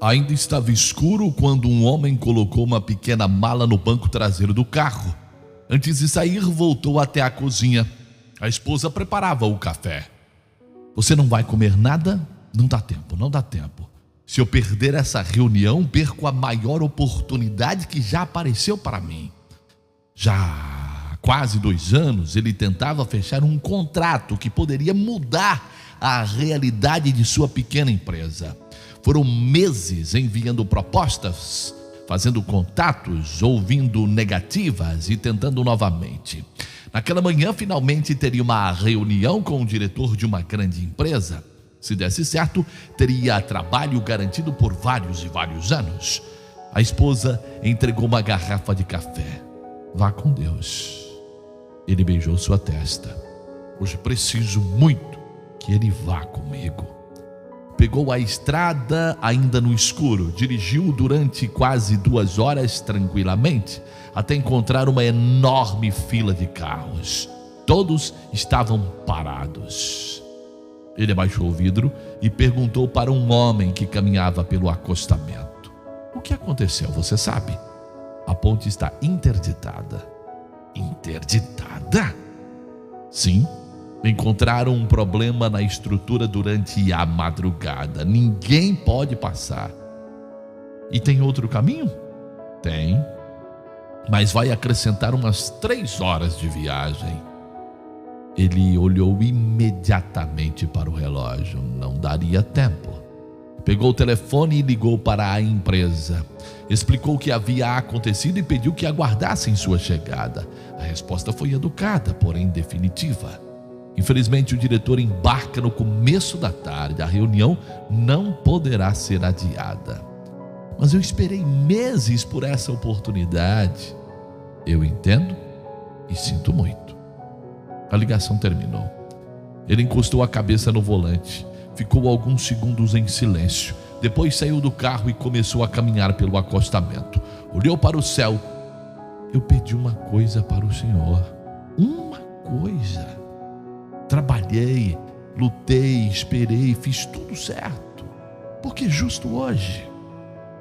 Ainda estava escuro quando um homem colocou uma pequena mala no banco traseiro do carro. Antes de sair, voltou até a cozinha. A esposa preparava o café. Você não vai comer nada? Não dá tempo, não dá tempo. Se eu perder essa reunião, perco a maior oportunidade que já apareceu para mim. Já há quase 2 anos, ele tentava fechar um contrato que poderia mudar a realidade de sua pequena empresa. Foram meses enviando propostas, fazendo contatos, ouvindo negativas e tentando novamente. Naquela manhã, finalmente teria uma reunião com o diretor de uma grande empresa. Se desse certo, teria trabalho garantido por vários e vários anos. A esposa entregou uma garrafa de café. Vá com Deus. Ele beijou sua testa. Hoje preciso muito que ele vá comigo. Pegou a estrada ainda no escuro, dirigiu durante quase 2 horas tranquilamente, até encontrar uma enorme fila de carros. Todos estavam parados. Ele abaixou o vidro e perguntou para um homem que caminhava pelo acostamento: o que aconteceu, você sabe? A ponte está interditada. Interditada? Sim. Encontraram um problema na estrutura durante a madrugada. Ninguém pode passar. E tem outro caminho? Tem. Mas vai acrescentar umas 3 horas de viagem. Ele olhou imediatamente para o relógio. Não daria tempo. Pegou o telefone e ligou para a empresa. Explicou o que havia acontecido e pediu que aguardassem sua chegada. A resposta foi educada, porém definitiva. Infelizmente, o diretor embarca no começo da tarde. A reunião não poderá ser adiada. Mas eu esperei meses por essa oportunidade. Eu entendo e sinto muito. A ligação terminou. Ele encostou a cabeça no volante. Ficou alguns segundos em silêncio. Depois saiu do carro e começou a caminhar pelo acostamento. Olhou para o céu. Eu pedi uma coisa para o Senhor. Uma coisa. Trabalhei, lutei, esperei, fiz tudo certo. Por que justo hoje?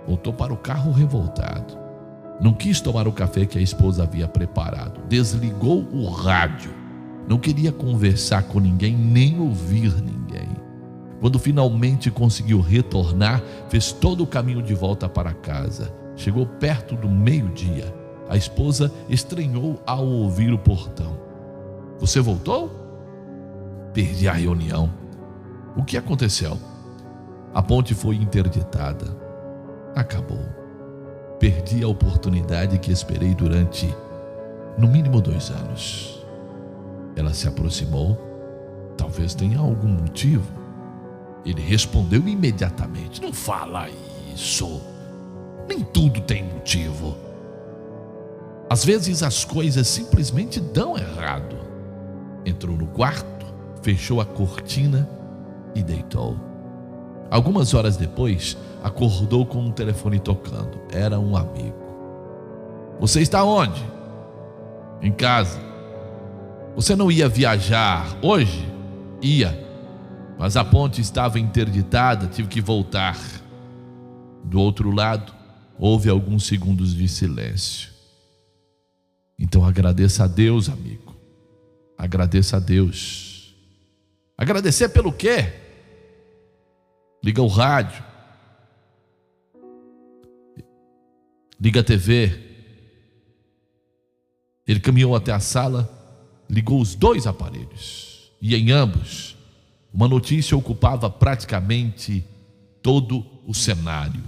Voltou para o carro revoltado. Não quis tomar o café que a esposa havia preparado. Desligou o rádio. Não queria conversar com ninguém, nem ouvir ninguém. Quando finalmente conseguiu retornar, fez todo o caminho de volta para casa. Chegou perto do meio-dia. A esposa estranhou ao ouvir o portão. Você voltou? Perdi a reunião. O que aconteceu? A ponte foi interditada. Acabou. Perdi a oportunidade que esperei durante, no mínimo 2 anos. Ela se aproximou. Talvez tenha algum motivo. Ele respondeu imediatamente: não fala isso. Nem tudo tem motivo. Às vezes as coisas simplesmente dão errado. Entrou no quarto, fechou a cortina e deitou. Algumas horas depois, acordou com um telefone tocando. Era um amigo. Você está onde? Em casa. Você não ia viajar hoje? Ia. Mas a ponte estava interditada, tive que voltar. Do outro lado, houve alguns segundos de silêncio. Então agradeça a Deus, amigo. Agradeça a Deus. Agradecer pelo quê? Liga o rádio. Liga a TV. Ele caminhou até a sala, ligou os 2 aparelhos. E em ambos, uma notícia ocupava praticamente todo o cenário.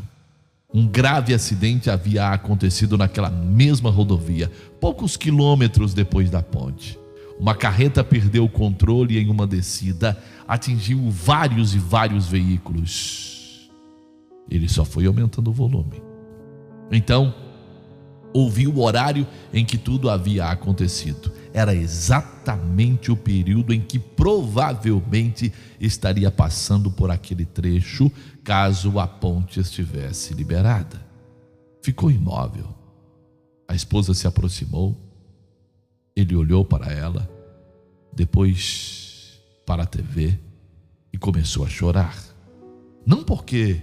Um grave acidente havia acontecido naquela mesma rodovia, poucos quilômetros depois da ponte. Uma carreta perdeu o controle em uma descida, atingiu vários e vários veículos. Ele só foi aumentando o volume. Então, ouviu o horário em que tudo havia acontecido. Era exatamente o período em que provavelmente estaria passando por aquele trecho, caso a ponte estivesse liberada. Ficou imóvel. A esposa se aproximou. Ele olhou para ela, depois para a TV e começou a chorar. Não porque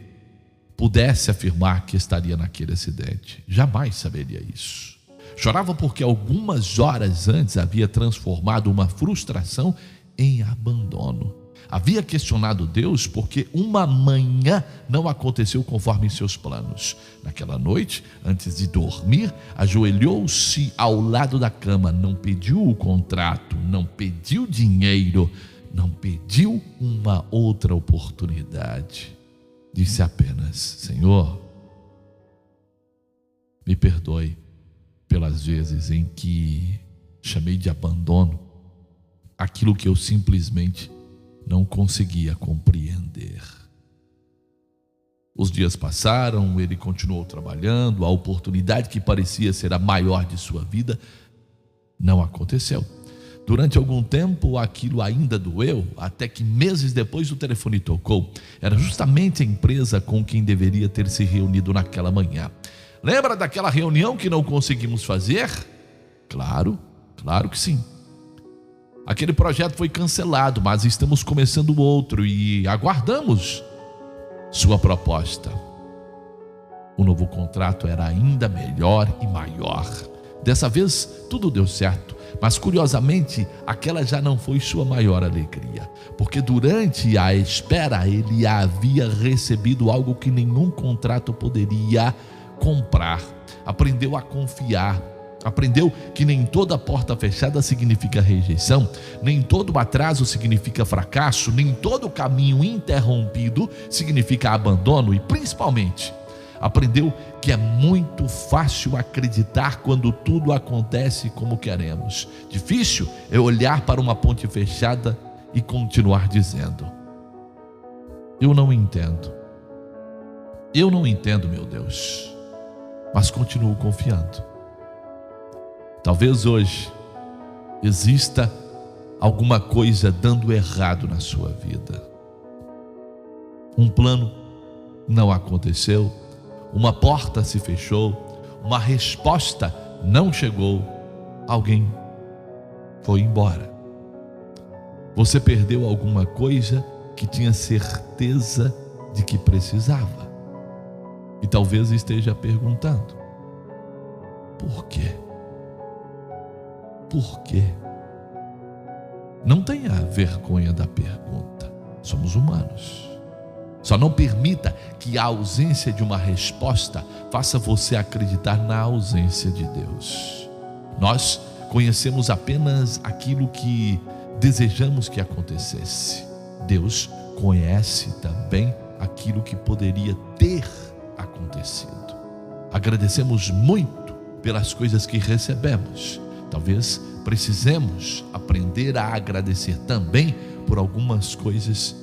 pudesse afirmar que estaria naquele acidente. Jamais saberia isso. Chorava porque algumas horas antes havia transformado uma frustração em abandono. Havia questionado Deus porque uma manhã não aconteceu conforme seus planos. Naquela noite, antes de dormir, ajoelhou-se ao lado da cama, não pediu o contrato, não pediu dinheiro, não pediu uma outra oportunidade. Disse apenas: Senhor, me perdoe pelas vezes em que chamei de abandono aquilo que eu simplesmente não conseguia compreender. Os dias passaram, ele continuou trabalhando, a oportunidade que parecia ser a maior de sua vida não aconteceu. Durante algum tempo aquilo ainda doeu, até que meses depois o telefone tocou. Era justamente a empresa com quem deveria ter se reunido naquela manhã. Lembra daquela reunião que não conseguimos fazer? Claro que sim. Aquele projeto foi cancelado, mas estamos começando outro e aguardamos sua proposta. O novo contrato era ainda melhor e maior. Dessa vez tudo deu certo, mas curiosamente aquela já não foi sua maior alegria, porque durante a espera ele havia recebido algo que nenhum contrato poderia comprar. Aprendeu a confiar. Aprendeu que nem toda porta fechada significa rejeição, nem todo atraso significa fracasso, nem todo caminho interrompido significa abandono e, principalmente, aprendeu que é muito fácil acreditar quando tudo acontece como queremos. Difícil é olhar para uma ponte fechada e continuar dizendo: eu não entendo, meu Deus, mas continuo confiando. Talvez hoje exista alguma coisa dando errado na sua vida. Um plano não aconteceu, uma porta se fechou, uma resposta não chegou, alguém foi embora. Você perdeu alguma coisa que tinha certeza de que precisava. E talvez esteja perguntando: por quê? Por quê? Não tenha vergonha da pergunta. Somos humanos. Só não permita que a ausência de uma resposta faça você acreditar na ausência de Deus. Nós conhecemos apenas aquilo que desejamos que acontecesse. Deus conhece também aquilo que poderia ter acontecido. Agradecemos muito pelas coisas que recebemos. Talvez precisemos aprender a agradecer também por algumas coisas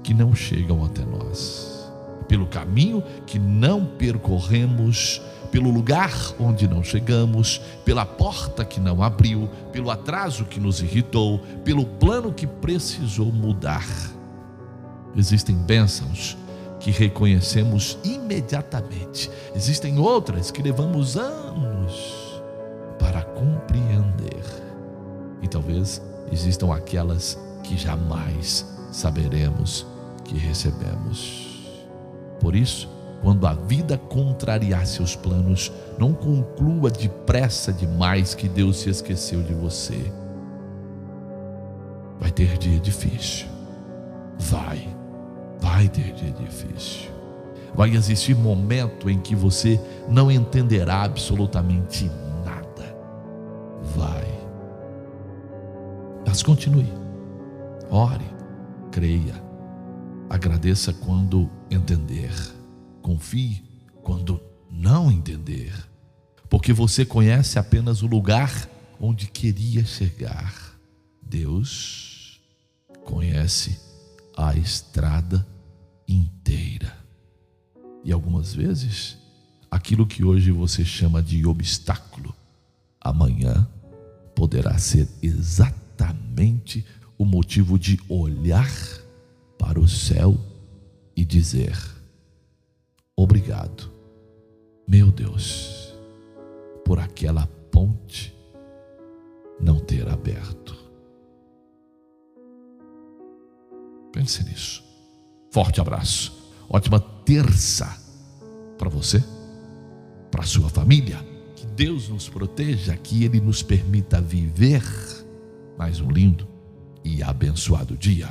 que não chegam até nós, pelo caminho que não percorremos, pelo lugar onde não chegamos, pela porta que não abriu, pelo atraso que nos irritou, pelo plano que precisou mudar. Existem bênçãos que reconhecemos imediatamente, existem outras que levamos anos para compreender, e talvez existam aquelas que jamais saberemos que recebemos. Por isso, quando a vida contrariar seus planos, não conclua depressa demais que Deus se esqueceu de você. Vai ter dia difícil. Vai ter dia difícil. Vai existir momento em que você não entenderá absolutamente nada. Mas continue. Ore, creia, agradeça quando entender, confie quando não entender, porque você conhece apenas o lugar onde queria chegar. Deus conhece a estrada inteira. E algumas vezes, aquilo que hoje você chama de obstáculo, amanhã poderá ser exatamente o motivo de olhar para o céu e dizer: obrigado, meu Deus, por aquela ponte não ter aberto. Pense nisso. Forte abraço. Ótima terça para você, para sua família. Que Deus nos proteja, que Ele nos permita viver mais um lindo e abençoado dia.